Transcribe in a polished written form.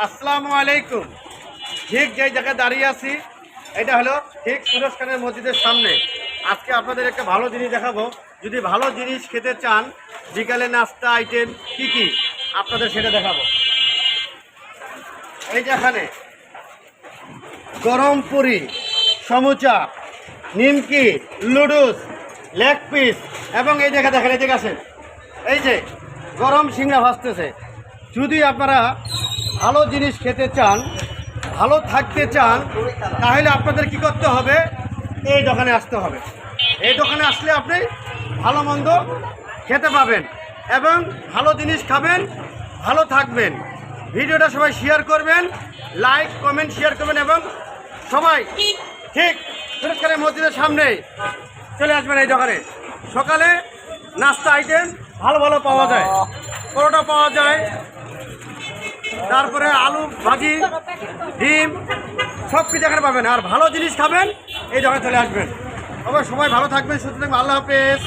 আসসালামু আলাইকুম। ঠিক যেই জায়গায় দাঁড়িয়ে আছি এটা হলো ঠিক সুরজ খানের মসজিদের সামনে। আজকে আপনাদের একটা ভালো জিনিস দেখাবো। যদি ভালো জিনিস খেতে চান, বিকালে নাস্তা আইটেম কি কি আপনাদের সেটা দেখাবো। এই যে এখানে গরম পুরি, সমুচা, নিমকি, লুডুস, লেগ পিস এবং এই জায়গা দেখেন, এই জায়গা আছেন, এই যে গরম সিংড়া ভাজতেছে। যদি আপনারা ভালো জিনিস খেতে চান, ভালো থাকতে চান, তাহলে আপনাদের কি করতে হবে? এই দোকানে আসতে হবে। এই দোকানে আসলে আপনি ভালো মন্দ খেতে পাবেন এবং ভালো জিনিস খাবেন, ভালো থাকবেন। ভিডিওটা সবাই শেয়ার করবেন, লাইক কমেন্ট শেয়ার করবেন এবং সবাই ঠিক সুরজ খানের মসজিদের সামনে চলে আসবেন এই দোকানে। সকালে নাস্তা আইটেম ভালো ভালো পাওয়া যায়, পরোটা পাওয়া যায়, তারপরে আলু ভাজি, ডিম, সব কিছু এখানে পাবেন। আর ভালো জিনিস খাবেন এই দোকানে চলে আসবেন। সবাই ভালো থাকবেন, সুস্থ থাকবেন। আল্লাহ হাফেজ।